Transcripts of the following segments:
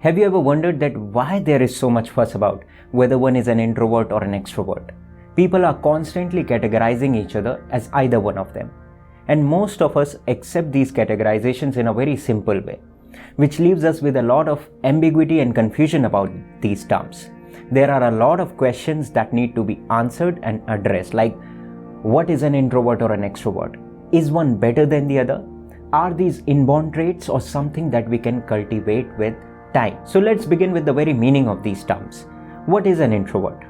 Have you ever wondered that why there is so much fuss about whether one is an introvert or an extrovert? People are constantly categorizing each other as either one of them. And most of us accept these categorizations in a very simple way, which leaves us with a lot of ambiguity and confusion about these terms. There are a lot of questions that need to be answered and addressed, like what is an introvert or an extrovert? Is one better than the other? Are these inborn traits or something that we can cultivate with time? So let's begin with the very meaning of these terms. What is an introvert?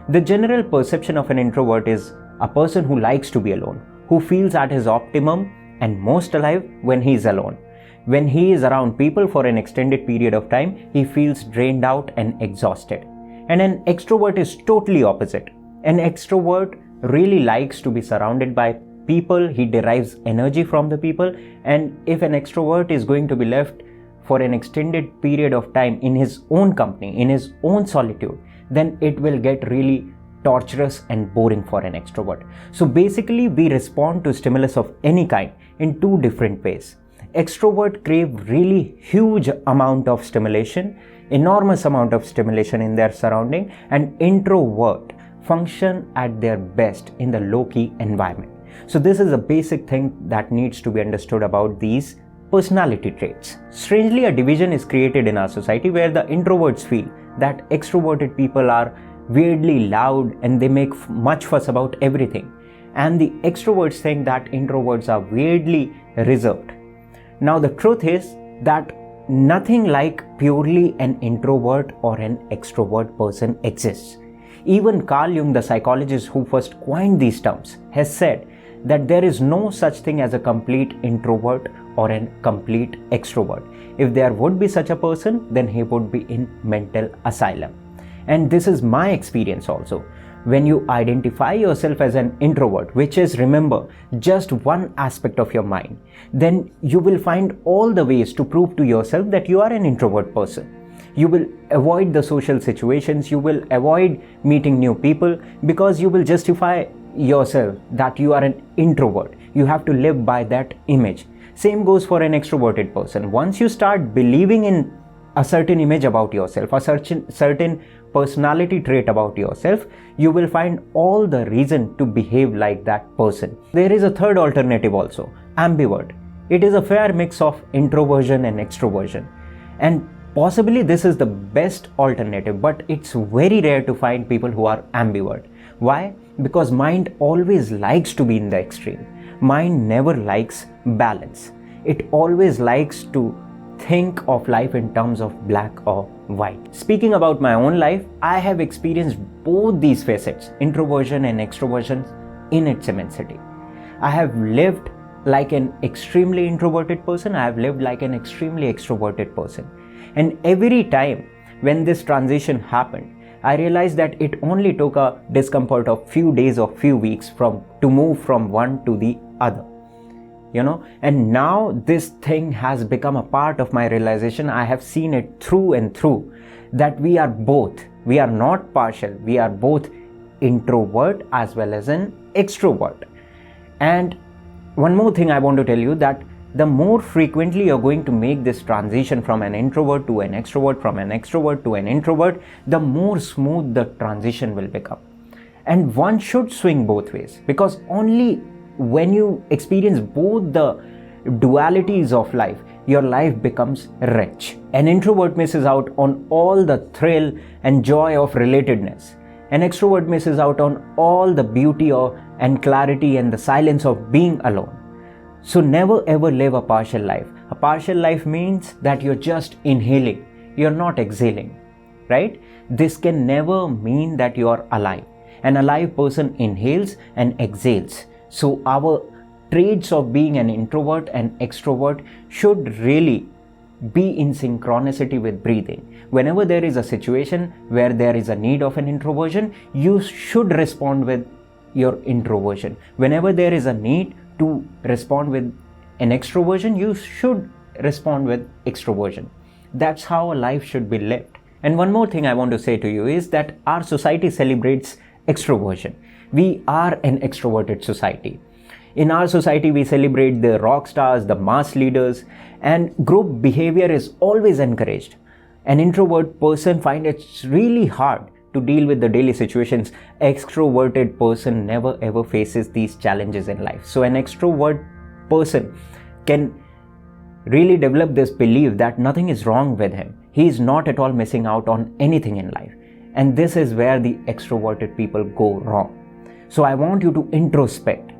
The general perception of an introvert is a person who likes to be alone, who feels at his optimum and most alive when he is alone. When he is around people for an extended period of time, he feels drained out and exhausted. And an extrovert is totally opposite. An extrovert really likes to be surrounded by people, he derives energy from the people, and if an extrovert is going to be left for an extended period of time in his own company, in his own solitude, then it will get really torturous and boring for an extrovert. So basically, we respond to stimulus of any kind in two different ways. Extrovert crave really huge amount of stimulation, enormous amount of stimulation in their surrounding, and introvert function at their best in the low-key environment. So this is a basic thing that needs to be understood about these personality traits. Strangely, a division is created in our society where the introverts feel that extroverted people are weirdly loud and they make much fuss about everything, and the extroverts think that introverts are weirdly reserved. Now the truth is that nothing like purely an introvert or an extrovert person exists. Even Carl Jung, the psychologist who first coined these terms, has said that there is no such thing as a complete introvert or a complete extrovert. If there would be such a person, then he would be in mental asylum. And this is my experience also. When you identify yourself as an introvert, which is, remember, just one aspect of your mind, then you will find all the ways to prove to yourself that you are an introvert person. You will avoid the social situations, you will avoid meeting new people because you will justify yourself that you are an introvert. You have to live by that image. Same goes for an extroverted person. Once you start believing in a certain image about yourself, a certain personality trait about yourself, you will find all the reason to behave like that person. There is a third alternative also, ambivert. It is a fair mix of introversion and extroversion. And possibly this is the best alternative, but it's very rare to find people who are ambivert. Why? Because mind always likes to be in the extreme. Mind never likes balance. It always likes to think of life in terms of black or white. Speaking about my own life, I have experienced both these facets, introversion and extroversion, in its immensity. I have lived like an extremely introverted person. I have lived like an extremely extroverted person. And every time when this transition happened, I realized that it only took a discomfort of few days or few weeks to move from one to the other. And now this thing has become a part of my realization. I have seen it through and through that we are not partial, we are both introvert as well as an extrovert. And one more thing I want to tell you, that the more frequently you're going to make this transition from an introvert to an extrovert, from an extrovert to an introvert, the more smooth the transition will become. And one should swing both ways, because only when you experience both the dualities of life, your life becomes rich. An introvert misses out on all the thrill and joy of relatedness. An extrovert misses out on all the beauty and clarity and the silence of being alone. So never ever live a partial life. A partial life means that you're just inhaling, you're not exhaling, right? This can never mean that you are alive. An alive person inhales and exhales. So our traits of being an introvert and extrovert should really be in synchronicity with breathing. Whenever there is a situation where there is a need of an introversion, you should respond with your introversion. Whenever there is a need to respond with an extroversion, you should respond with extroversion. That's how a life should be lived. And one more thing I want to say to you is that our society celebrates extroversion. We are an extroverted society. In our society, we celebrate the rock stars, the mass leaders, and group behavior is always encouraged. An introvert person finds it really hard to deal with the daily situations. Extroverted person never ever faces these challenges in life. So an extrovert person can really develop this belief that nothing is wrong with him. He is not at all missing out on anything in life. And this is where the extroverted people go wrong. So I want you to introspect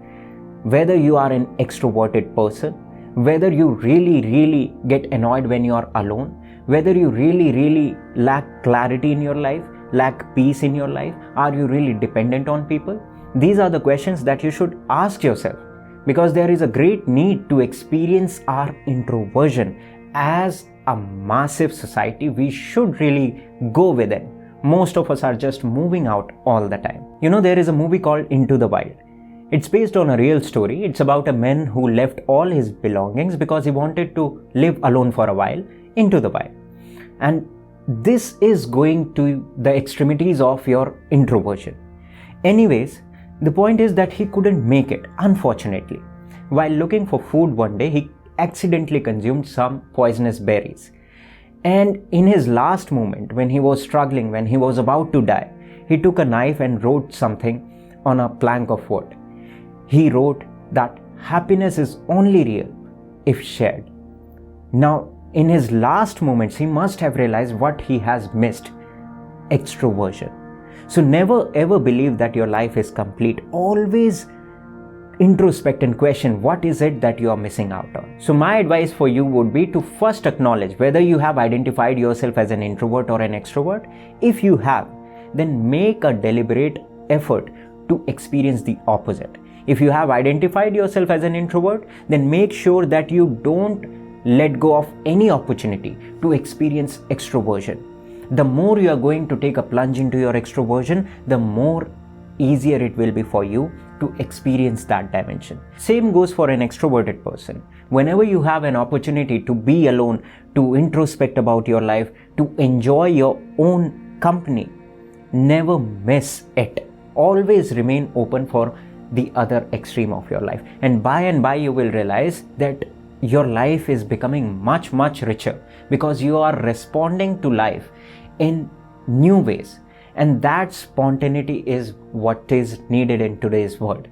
whether you are an extroverted person, whether you really get annoyed when you are alone, whether you really lack clarity in your life, lack peace in your life. Are you really dependent on people? These are the questions that you should ask yourself, because there is a great need to experience our introversion. As a massive society, we should really go within. Most of us are just moving out all the time. There is a movie called Into the Wild. It's based on a real story. It's about a man who left all his belongings because he wanted to live alone for a while into the wild. And this is going to the extremities of your introversion. Anyways, the point is that he couldn't make it, unfortunately. While looking for food one day, he accidentally consumed some poisonous berries. And in his last moment, when he was struggling, when he was about to die, he took a knife and wrote something on a plank of wood. He wrote that happiness is only real if shared. Now, in his last moments, he must have realized what he has missed: extroversion. So never ever believe that your life is complete. Always introspect and question what is it that you are missing out on. So my advice for you would be to first acknowledge whether you have identified yourself as an introvert or an extrovert. If you have, then make a deliberate effort to experience the opposite. If you have identified yourself as an introvert, then make sure that you don't let go of any opportunity to experience extroversion. The more you are going to take a plunge into your extroversion, the more easier it will be for you to experience that dimension. Same goes for an extroverted person. Whenever you have an opportunity to be alone, to introspect about your life, to enjoy your own company, never miss it. Always remain open for the other extreme of your life. And by you will realize that your life is becoming much richer, because you are responding to life in new ways. And that spontaneity is what is needed in today's world.